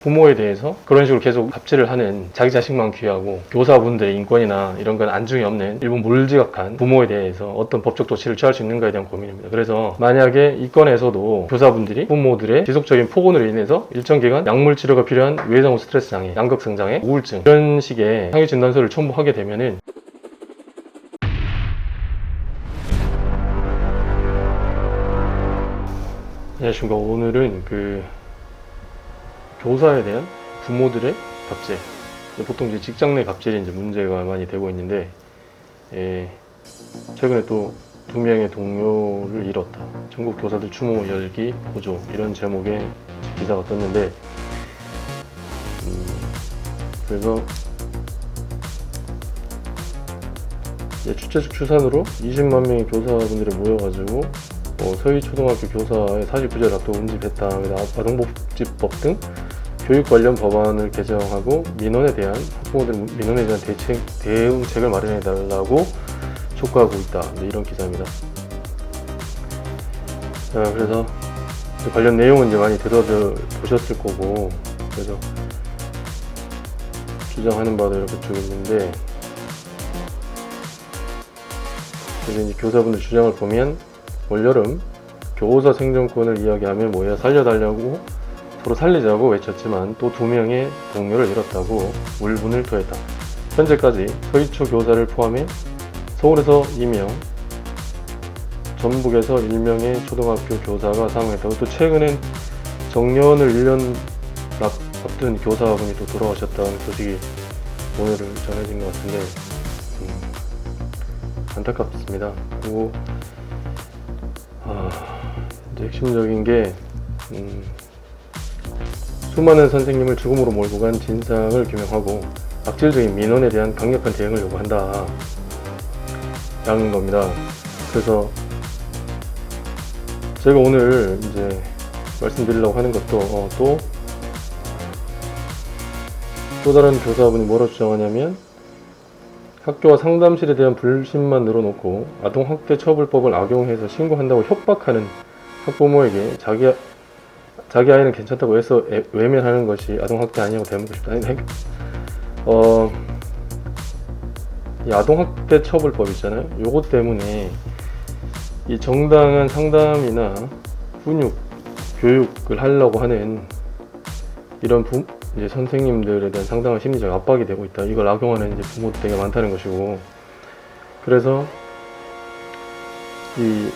부모에 대해서 그런 식으로 계속 갑질을 하는, 자기 자식만 귀하고 교사분들의 인권이나 이런 건 안중에 없는 일본 몰지각한 부모에 대해서 어떤 법적 조치를 취할 수 있는가에 대한 고민입니다. 그래서 만약에 이 건에서도 교사분들이 부모들의 지속적인 폭언으로 인해서 일정 기간 약물 치료가 필요한 외상후 스트레스 장애, 양극성 장애, 우울증 이런 식의 상위 진단서를 첨부하게 되면은 안녕하십니까. 오늘은 교사에 대한 부모들의 갑질, 보통 이제 직장 내 갑질이 이제 문제가 많이 되고 있는데, 최근에 또 2명의 동료를 잃었다. 전국 교사들 추모 열기 보조, 이런 제목의 기사가 떴는데, 그래서 주최 측 추산으로 20만 명의 교사분들이 모여가지고 서희초등학교 교사의 사실구제를 앞두고 운집했다. 아동복지법 등 교육 관련 법안을 개정하고 민원에 대한 학부모들 민원에 대한 대응책을 마련해달라고 촉구하고 있다. 이런 기사입니다. 자, 그래서 관련 내용은 이제 많이 들어보셨을 거고, 그래서 주장하는 바도 이렇게 쭉 있는데, 그래서 이제 교사분들 주장을 보면 올여름 교사 생존권을 이야기하며 모여 살려달라고 서로 살리자고 외쳤지만 또 2명의 동료를 잃었다고 울분을 토했다. 현재까지 서희초 교사를 포함해 서울에서 2명, 전북에서 1명의 초등학교 교사가 사망했다고, 또 최근엔 정년을 1년 앞둔 교사분이 또 돌아가셨다는 소식이 오늘은 전해진 것 같은데 안타깝습니다. 그리고 이제 핵심적인 게 수많은 선생님을 죽음으로 몰고 간 진상을 규명하고 악질적인 민원에 대한 강력한 대응을 요구한다 라는 겁니다. 그래서 제가 오늘 이제 말씀드리려고 하는 것도 또 다른 교사분이 뭐라 주장하냐면, 학교와 상담실에 대한 불신만 늘어놓고 아동학대처벌법을 악용해서 신고한다고 협박하는 학부모에게 자기 아이는 괜찮다고 해서 외면하는 것이 아동학대 아니냐고 대묻고 싶다. 이 아동학대처벌법 있잖아요. 요것 때문에 이 정당한 상담이나 훈육, 교육을 하려고 하는 이런 이제 선생님들에 대한 상당한 심리적 압박이 되고 있다. 이걸 악용하는 이제 부모도 되게 많다는 것이고, 그래서 이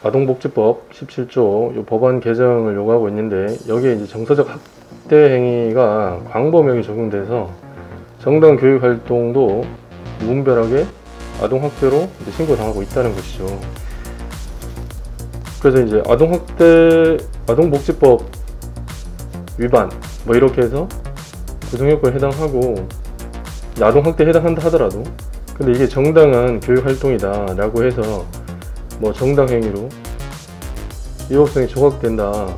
아동복지법 17조 이 법안 개정을 요구하고 있는데, 여기에 이제 정서적 학대 행위가 광범위하게 적용돼서 정당 교육 활동도 무분별하게 아동학대로 이제 신고당하고 있다는 것이죠. 그래서 이제 아동복지법 위반 이렇게 해서 구성요건에 해당하고 아동학대에 해당한다 하더라도, 근데 이게 정당한 교육활동이다 라고 해서 정당행위로 위법성이 조각된다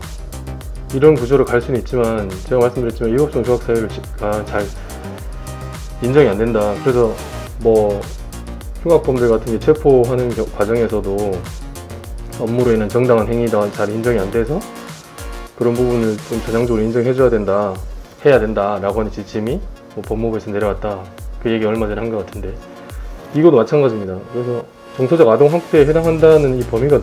이런 구조로 갈 수는 있지만, 제가 말씀드렸지만 위법성 조각 사유가 잘 인정이 안 된다. 그래서 흉악범들 같은 게 체포하는 과정에서도 업무로 인한 정당한 행위다 잘 인정이 안 돼서 그런 부분을 좀 전향적으로 인정해줘야 된다, 해야 된다 라고 하는 지침이 법무부에서 내려왔다. 그 얘기 얼마 전에 한 것 같은데, 이것도 마찬가지입니다. 그래서 정서적 아동학대에 해당한다는 이 범위가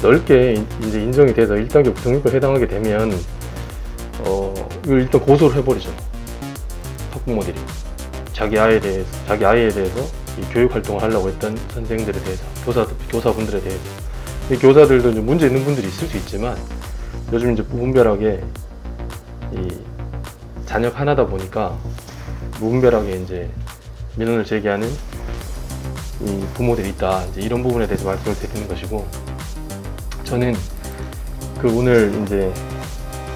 넓게 이제 인정이 돼서 1단계 구성요건에 해당하게 되면 이걸 일단 고소를 해버리죠. 학부모들이 자기 아이에 대해서 이 교육활동을 하려고 했던 선생들에 대해서, 교사분들에 대해서. 이 교사들도 이제 문제 있는 분들이 있을 수 있지만, 요즘 이제 무분별하게 이 자녀가 하나다 보니까 무분별하게 이제 민원을 제기하는 이 부모들이 있다. 이제 이런 부분에 대해서 말씀을 드리는 것이고, 저는 오늘 이제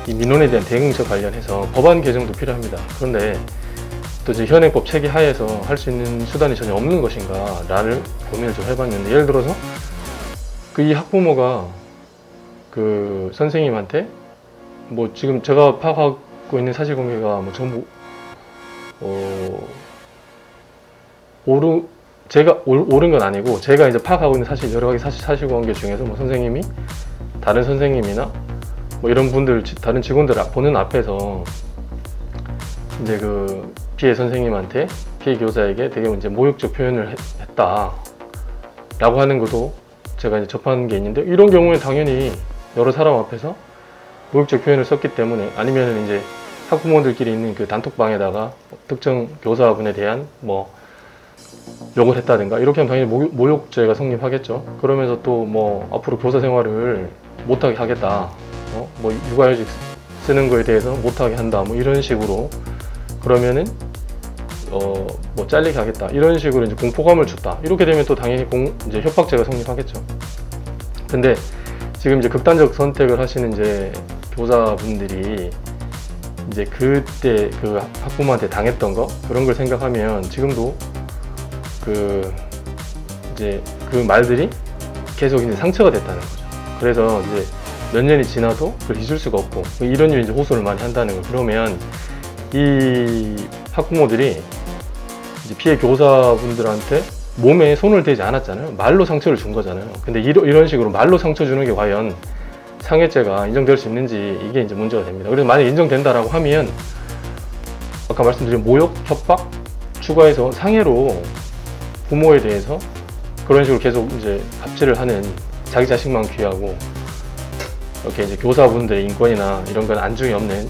이 민원에 대한 대응책 관련해서 법안 개정도 필요합니다. 그런데 또 이제 현행법 체계 하에서 할 수 있는 수단이 전혀 없는 것인가 라는 고민을 좀 해봤는데, 예를 들어서 이 학부모가 선생님한테 지금 제가 파악하고 있는 사실관계가 전부 옳은 건 아니고, 제가 이제 파악하고 있는 여러 가지 사실관계 중에서 선생님이 다른 선생님이나 뭐 이런 분들, 다른 직원들 보는 앞에서 이제 그 피해 선생님한테, 피해 교사에게 되게 이제 모욕적 표현을 했다 라고 하는 것도 제가 이제 접한 게 있는데, 이런 경우에 당연히 여러 사람 앞에서 모욕적 표현을 썼기 때문에, 아니면 이제 학부모들끼리 있는 그 단톡방에다가 특정 교사분에 대한 뭐 욕을 했다든가 이렇게 하면 당연히 모욕죄가 성립하겠죠. 그러면서 또 뭐 앞으로 교사 생활을 못하게 하겠다, 뭐 육아휴직 쓰는 거에 대해서 못하게 한다, 뭐 이런 식으로, 그러면은 뭐 잘리게 하겠다, 이런 식으로 이제 공포감을 줬다, 이렇게 되면 또 당연히 이제 협박죄가 성립하겠죠. 근데 지금 이제 극단적 선택을 하시는 이제 교사분들이 이제 그때 그 학부모한테 당했던 거, 그런 걸 생각하면 지금도 이제 그 말들이 계속 이제 상처가 됐다는 거죠. 그래서 이제 몇 년이 지나도 그걸 잊을 수가 없고, 이런 류의 이제 호소를 많이 한다는 거. 그러면 이 학부모들이 이제 피해 교사분들한테 몸에 손을 대지 않았잖아요. 말로 상처를 준 거잖아요. 근데 이런 식으로 말로 상처 주는 게 과연 상해죄가 인정될 수 있는지, 이게 이제 문제가 됩니다. 그래서 만약 인정된다라고 하면 아까 말씀드린 모욕, 협박, 추가해서 상해로 부모에 대해서 그런 식으로 계속 이제 갑질을 하는, 자기 자식만 귀하고 이렇게 이제 교사분들의 인권이나 이런 건 안중에 없는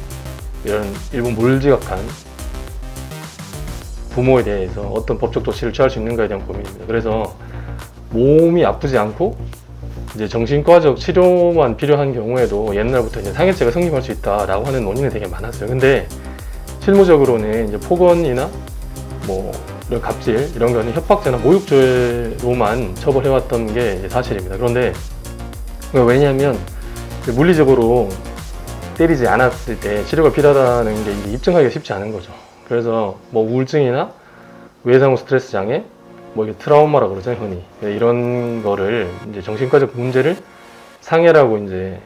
이런 일부 몰지각한 부모에 대해서 어떤 법적 조치를 취할 수 있는가에 대한 고민입니다. 그래서 몸이 아프지 않고 이제 정신과적 치료만 필요한 경우에도 옛날부터 이제 상해죄가 성립할 수 있다라고 하는 논의는 되게 많았어요. 근데 실무적으로는 이제 폭언이나 뭐 이런 갑질, 이런 거는 협박죄나 모욕죄로만 처벌해왔던 게 사실입니다. 그런데 왜냐하면 물리적으로 때리지 않았을 때 치료가 필요하다는 게 입증하기가 쉽지 않은 거죠. 그래서 뭐 우울증이나 외상후 스트레스 장애, 뭐 이게 트라우마라고 그러죠, 흔히. 이런 거를 이제 정신과적 문제를 상해라고 이제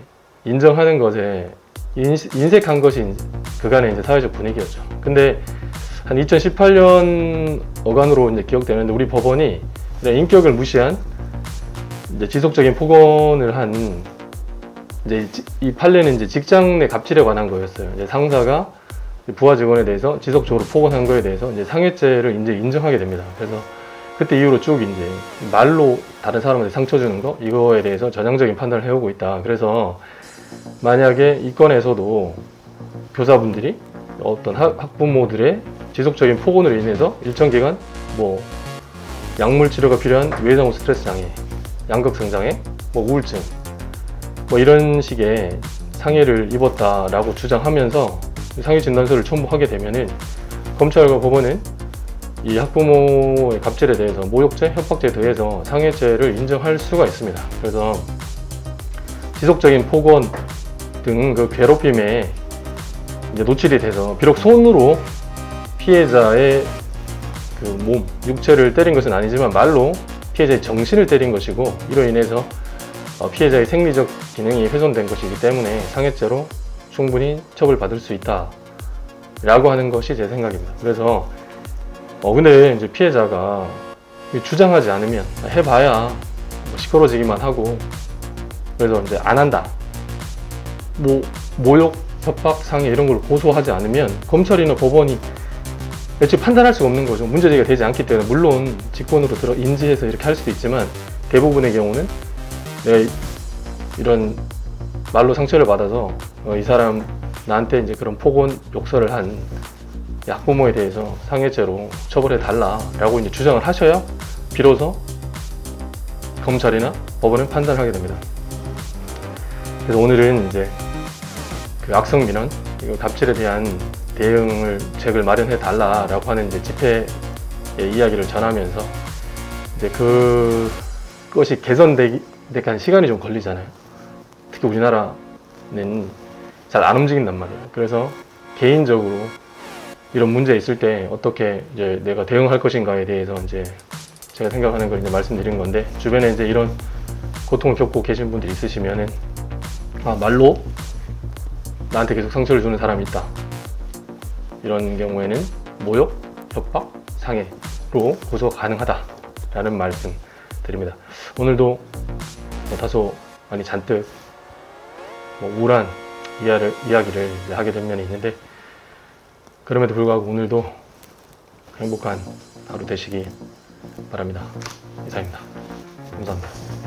인정하는 것에 인색한 것이 그간의 이제 사회적 분위기였죠. 근데 한 2018년 어간으로 이제 기억되는데, 우리 법원이 인격을 무시한 이제 지속적인 폭언을 한 이제 이 판례는 이제 직장 내 갑질에 관한 거였어요. 이제 상사가 부하 직원에 대해서 지속적으로 폭언한 거에 대해서 이제 상해죄를 이제 인정하게 됩니다. 그래서 그때 이후로 쭉 이제 말로 다른 사람한테 상처 주는 거, 이거에 대해서 전향적인 판단을 해오고 있다. 그래서 만약에 이 건에서도 교사분들이 어떤 학부모들의 지속적인 폭언으로 인해서 일정 기간 뭐 약물 치료가 필요한 외상후 스트레스 장애, 양극성 장애, 뭐 우울증, 뭐 이런 식의 상해를 입었다라고 주장하면서 상해 진단서를 첨부하게 되면은 검찰과 법원은 이 학부모의 갑질에 대해서 모욕죄, 협박죄에 대해서 상해죄를 인정할 수가 있습니다. 그래서 지속적인 폭언 등 그 괴롭힘에 이제 노출이 돼서 비록 손으로 피해자의 그 몸, 육체를 때린 것은 아니지만 말로 피해자의 정신을 때린 것이고, 이로 인해서 피해자의 생리적 기능이 훼손된 것이기 때문에 상해죄로 충분히 처벌받을 수 있다 라고 하는 것이 제 생각입니다. 그래서 근데 이제 피해자가 주장하지 않으면 해봐야 뭐 시끄러지기만 하고, 그래서 이제 안 한다, 뭐 모욕, 협박, 상해 이런 걸 고소하지 않으면 검찰이나 법원이 애초에 판단할 수가 없는 거죠. 문제제기가 되지 않기 때문에. 물론 직권으로 인지해서 이렇게 할 수도 있지만, 대부분의 경우는 내가 이런 말로 상처를 받아서 이 사람 나한테 이제 그런 폭언, 욕설을 한 학부모에 대해서 상해죄로 처벌해 달라라고 이제 주장을 하셔야 비로소 검찰이나 법원은 판단을 하게 됩니다. 그래서 오늘은 이제 그 악성 민원, 이거 갑질에 대한 대책을 마련해 달라라고 하는 이제 집회의 이야기를 전하면서, 이제 그것이 개선되기까지 시간이 좀 걸리잖아요. 특히 우리나라는 잘 안 움직인단 말이에요. 그래서 개인적으로 이런 문제 있을 때 어떻게 이제 내가 대응할 것인가에 대해서 이제 제가 생각하는 걸 이제 말씀드린 건데, 주변에 이제 이런 고통을 겪고 계신 분들이 있으시면은 말로 나한테 계속 상처를 주는 사람이 있다, 이런 경우에는 모욕, 협박, 상해로 고소가 가능하다라는 말씀 드립니다. 오늘도 다소 많이 잔뜩 우울한 이야기를 이제 하게 된 면이 있는데, 그럼에도 불구하고 오늘도 행복한 하루 되시기 바랍니다. 이상입니다. 감사합니다.